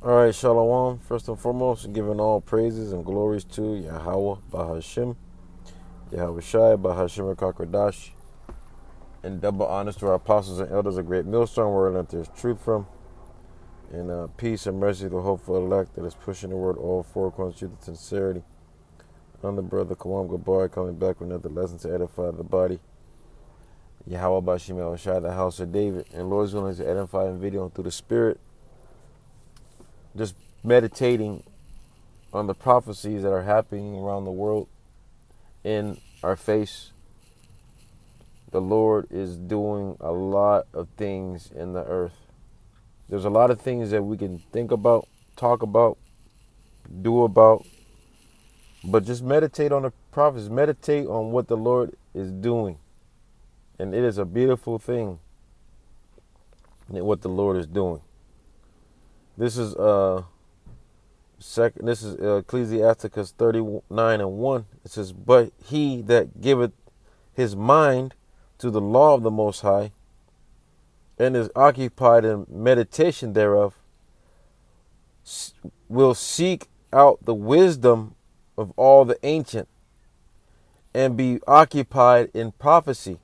All right, Shalom. First and foremost, giving all praises and glories to Yahweh, Bahashim, Yahweh Shai, Bahashim Kakradash, and double honors to our apostles and elders, a great millstone where that there's truth from, and peace and mercy to the hopeful elect that is pushing the word all four according to truth and sincerity. I'm the brother Kawam Gabar coming back with another lesson to edify the body. Yahweh Bahashim Yahweh Shai, the house of David, and Lord's willing to edify in video through the Spirit, just meditating on the prophecies that are happening around the world in our face. The Lord is doing a lot of things in the earth. There's a lot of things that we can think about, talk about, do about, but just meditate on the prophets. Meditate on what the Lord is doing. And it is a beautiful thing what the Lord is doing. This is Ecclesiasticus 39:1. It says, "But he that giveth his mind to the law of the Most High, and is occupied in meditation thereof, will seek out the wisdom of all the ancient, and be occupied in prophecy."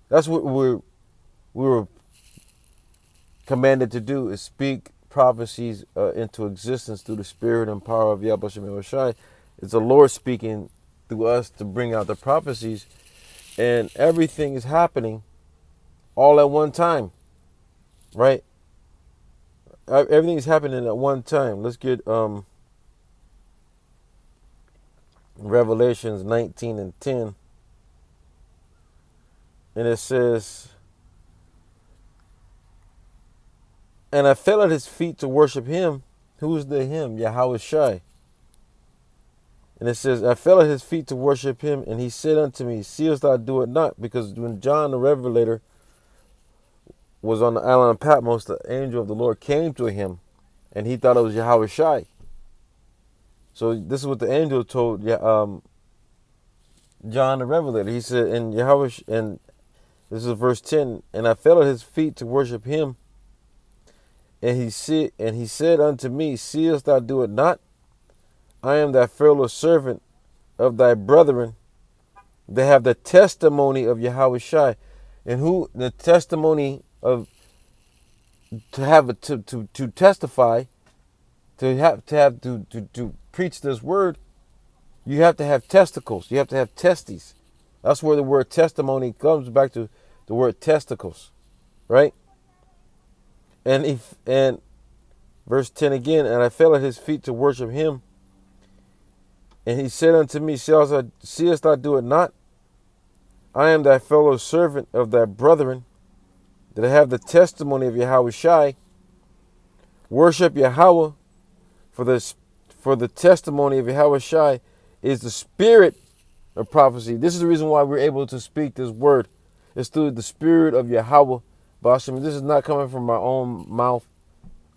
That's what we were commanded to do, is speak prophecies into existence through the spirit and power of Yahweh Shem Shai. It's the Lord speaking through us to bring out the prophecies, and everything is happening all at one time, right? Everything is happening at one time. Let's get Revelations 19:10, and it says, "And I fell at his feet to worship him." Who's the him? Yahweh Shai. And it says, "I fell at his feet to worship him, and he said unto me, Seest thou do it not?" Because when John the Revelator was on the island of Patmos, the angel of the Lord came to him, and he thought it was Yahweh Shai. So this is what the angel told John the Revelator. He said, and this is verse 10, "And I fell at his feet to worship him, and he said unto me, Seest thou do it not? I am thy fellow servant of thy brethren. They have the testimony of Yahweh Shai." And who the testimony of to testify, to preach this word, you have to have testicles. You have to have testes. That's where the word testimony comes back to, the word testicles, right? And verse 10 again, "And I fell at his feet to worship him. And he said unto me, Seest thou do it not? I am thy fellow servant of thy brethren, that have the testimony of Yahweh Shai. Worship Yahweh, for the testimony of Yahweh Shai is the spirit of prophecy." This is the reason why we're able to speak this word. It's through the spirit of Yahweh. Bashim. This is not coming from our own mouth,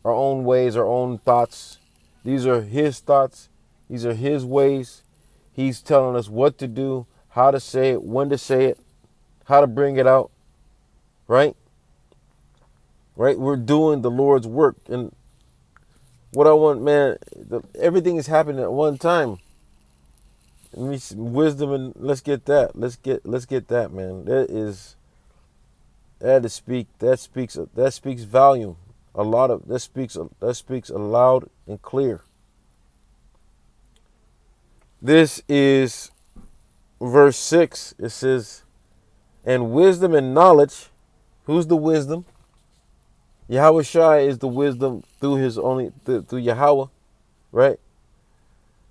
our own ways, our own thoughts. These are his thoughts. These are his ways. He's telling us what to do, how to say it, when to say it, how to bring it out, right? Right? We're doing the Lord's work. And what I want, man, everything is happening at one time. Wisdom, and let's get that. Let's get that, man. That speaks volume. That speaks loud and clear. This is verse 6. It says, "And wisdom and knowledge." Who's the wisdom? Yahweh Shai is the wisdom through Yahweh, right?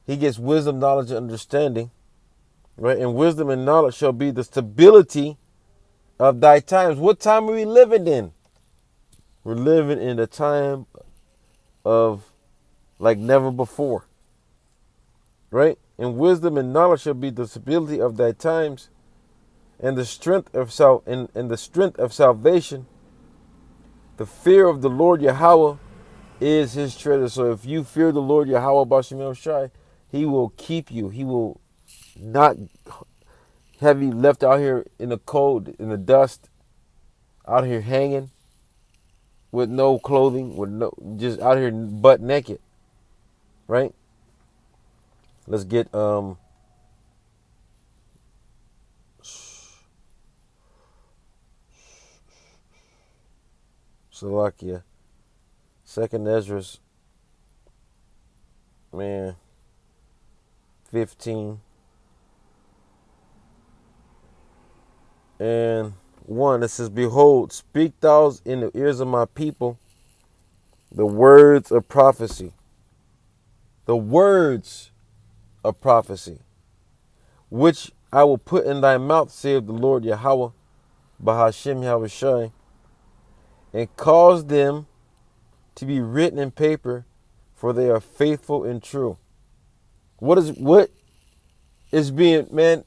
He gets wisdom, knowledge, and understanding, right? "And wisdom and knowledge shall be the stability of thy times." What time are we living in? We're living in a time of like never before, right? "And wisdom and knowledge shall be the stability of thy times, and the strength of salvation. The fear of the Lord Yahweh is his treasure." So if you fear the Lord Yahweh Bashim Shai, he will keep you. He will not have you left out here in the cold, in the dust, out here hanging with no clothing, with no, just out here butt naked, right? Let's get Slovakia. Second Ezra, man, 15 and 1. It says, "Behold, speak thou in the ears of my people the words of prophecy." The words of prophecy, which I will put in thy mouth, saith the Lord Yahweh, Bahashem Yahushai, and cause them to be written in paper, for they are faithful and true. What is being, man?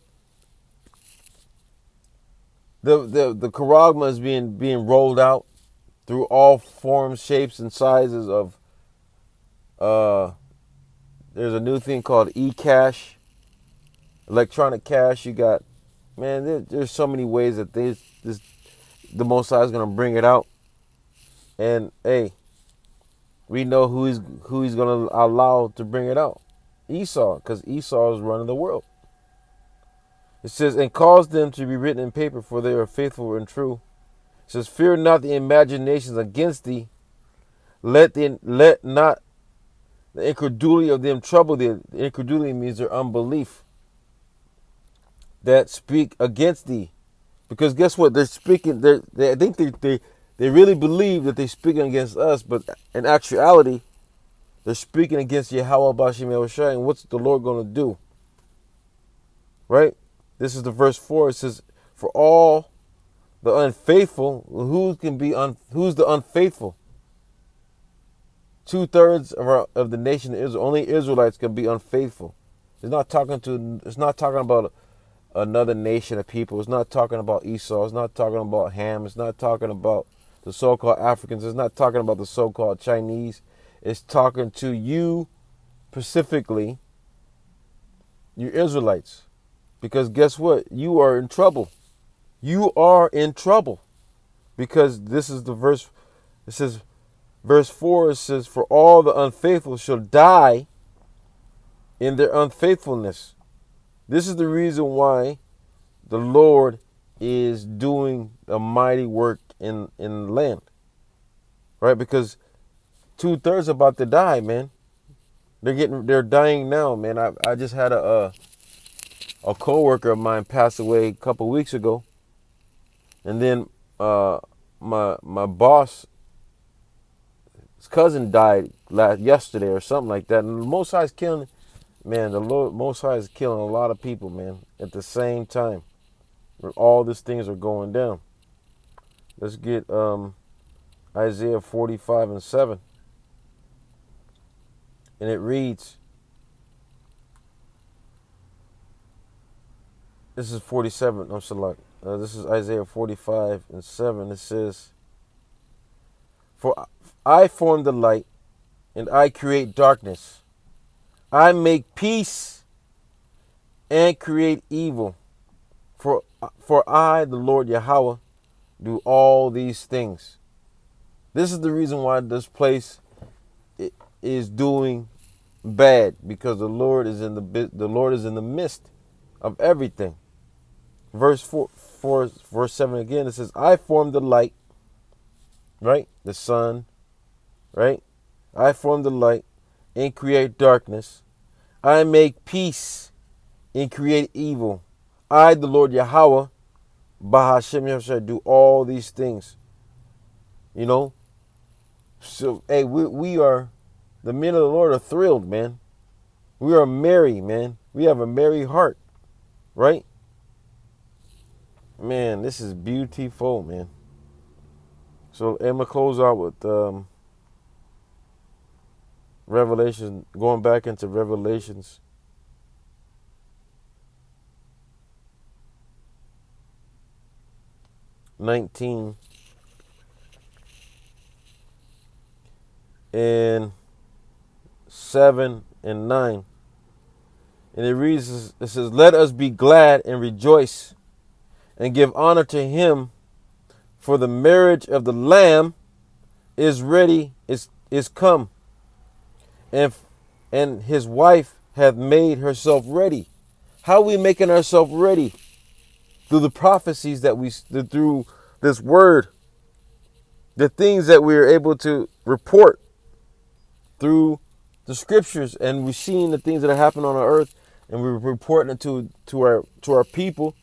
The charagma is being rolled out through all forms, shapes, and sizes of. There's a new thing called e-cash, electronic cash. You got, man. There's so many ways that the Most High is gonna bring it out, and hey, we know who he's gonna allow to bring it out. Esau, because Esau is running the world. It says, and cause them to be written in paper, for they are faithful and true. It says, fear not the imaginations against thee. Let not the incredulity of them trouble thee. The incredulity means their unbelief that speak against thee. Because guess what? They're speaking. I think they really believe that they're speaking against us, but in actuality, they're speaking against Yahweh Bashim Yahushai. And what's the Lord going to do? Right? This is the verse 4. It says, for all the unfaithful, who's the unfaithful? 2/3 of the nation of Israel, only Israelites can be unfaithful. It's not talking about another nation of people. It's not talking about Esau. It's not talking about Ham. It's not talking about the so-called Africans. It's not talking about the so-called Chinese. It's talking to you specifically, you Israelites. Because guess what? You are in trouble. You are in trouble. Because this is the verse. It says, verse 4, it says, for all the unfaithful shall die in their unfaithfulness. This is the reason why the Lord is doing a mighty work in the land. Right? Because 2/3 about to die, man. They're dying now, man. I just had a coworker of mine pass away a couple weeks ago. And then my boss, his cousin died yesterday or something like that. And the Most High is killing, man, the Lord Most High is killing a lot of people, man, at the same time. Where all these things are going down. Let's get Isaiah 45 and 7. And it reads, this is 47, I'm sorry. This is Isaiah 45 and 7. It says, for I form the light, and I create darkness. I make peace and create evil. For I, the Lord Yahweh, do all these things. This is the reason why this place is doing bad, because the Lord is in the midst of everything. Verse 7 again, it says, I form the light, right? The sun, right? I form the light and create darkness. I make peace and create evil. I, the Lord Yahweh, Bahashem Yahushua, do all these things. You know? So, hey, we are, the men of the Lord are thrilled, man. We are merry, man. We have a merry heart, right? Man, this is beautiful, man. So I'm going to close out with Revelation, going back into Revelations. (19) and 7 and 9. And it reads, it says, let us be glad and rejoice and give honor to him, for the marriage of the Lamb is ready, is come, and his wife hath made herself ready. How are we making ourselves ready? Through the prophecies through this word, the things that we are able to report through the scriptures, and we're seeing the things that are happening on our earth, and we're reporting it to our people,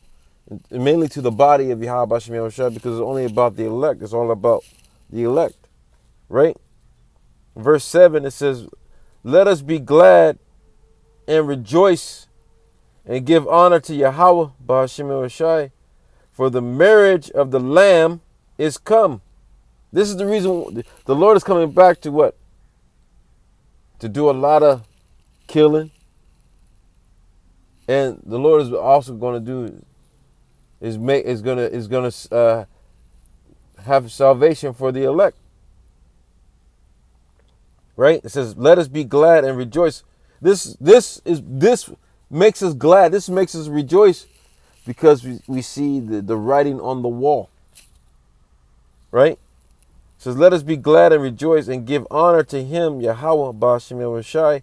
and mainly to the body of Yahweh Bashem Yahushua, because it's only about the elect. It's all about the elect, right? Verse 7, it says, let us be glad and rejoice and give honor to Yahweh Bashem Yahushua, for the marriage of the Lamb is come. This is the reason the Lord is coming back to what? To do a lot of killing. And the Lord is also going to do is going to have salvation for the elect. Right? It says, "Let us be glad and rejoice." This makes us glad. This makes us rejoice because we see the writing on the wall. Right? It says, "Let us be glad and rejoice and give honor to him, Yahweh Bashem Yahushai,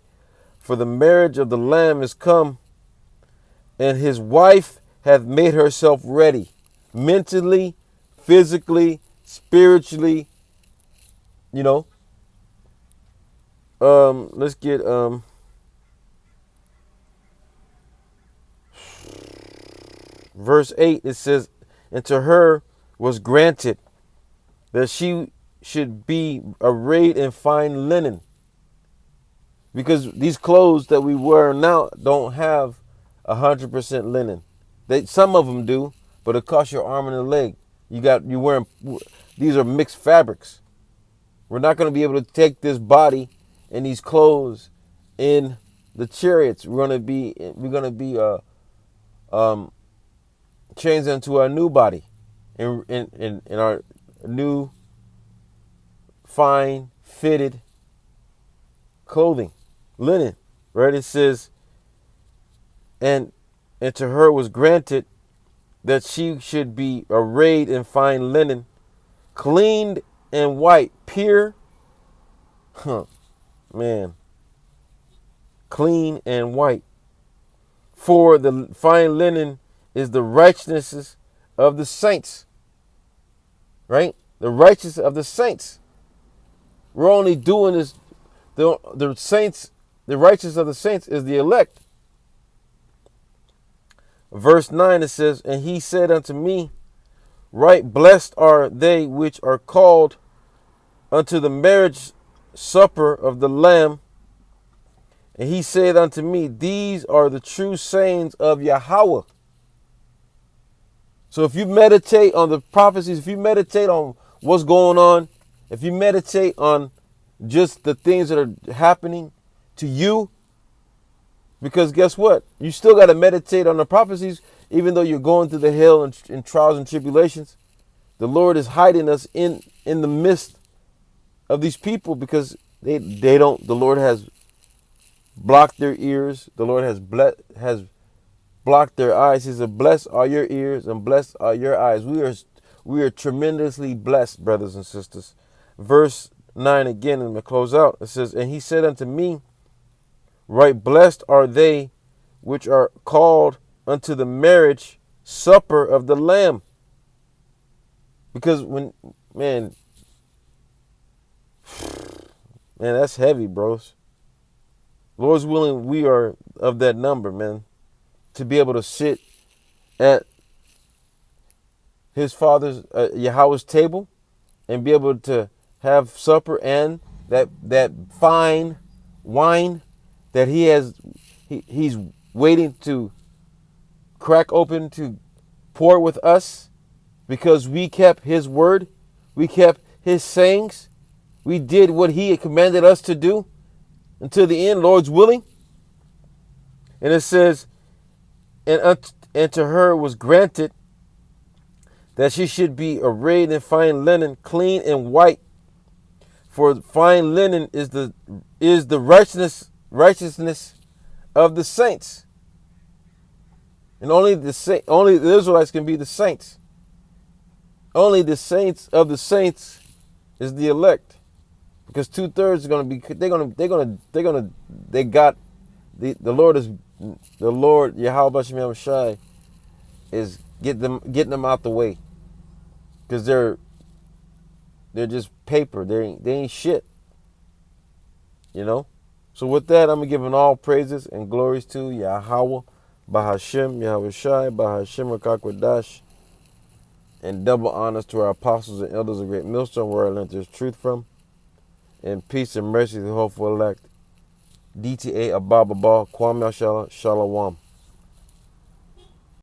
for the marriage of the Lamb is come, and his wife hath made herself ready, mentally, physically, spiritually." You know, let's get verse 8. It says, "And to her was granted that she should be arrayed in fine linen." Because these clothes that we wear now don't have 100% linen. Some of them do, but it costs your arm and a leg. You wearing, these are mixed fabrics. We're not going to be able to take this body and these clothes in the chariots. We're going to be changed into our new body, in our new fine fitted clothing, linen. Right? It says, and to her was granted that she should be arrayed in fine linen, cleaned and white, pure. Man, clean and white. For the fine linen is the righteousness of the saints. Right? The righteousness of the saints. We're only doing this. The saints, the righteousness of the saints is the elect. Verse 9, it says, "And he said unto me, right blessed are they which are called unto the marriage supper of the Lamb. And he said unto me, these are the true sayings of Yahweh." So if you meditate on the prophecies, if you meditate on what's going on, if you meditate on just the things that are happening to you, because guess what? You still got to meditate on the prophecies, even though you're going through the hell and trials and tribulations. The Lord is hiding us in the midst of these people because they don't. The Lord has blocked their ears. The Lord has blocked their eyes. He said, "Blessed are your ears and blessed are your eyes." We are tremendously blessed, brothers and sisters. Verse 9 again, and I'm going to close out. It says, "And he said unto me, right blessed are they which are called unto the marriage supper of the Lamb." Because man, that's heavy, bros. Lord's willing, we are of that number, man, to be able to sit at his father's Yahweh's table and be able to have supper and that fine wine that he's waiting to crack open to pour with us, because we kept his word, we kept his sayings, we did what he had commanded us to do until the end, Lord's willing. And it says, and to her was granted that she should be arrayed in fine linen, clean and white. For fine linen is the righteousness of the saints. And only the Israelites can be the saints. Only the saints of the saints is the elect. because 2/3 are gonna be. They got the Lord is the Lord Yahweh Shem Shai is getting them out the way, because they're just paper. They ain't shit. You know. So with that, I'm giving all praises and glories to Yahweh, Bahashem, Yahweh Shai, Bahashem Rakakwadash, and double honors to our apostles and elders of Great Millstone, where I learned this truth from. And peace and mercy to the hopeful elect. DTA Ababa Kwame Shalom.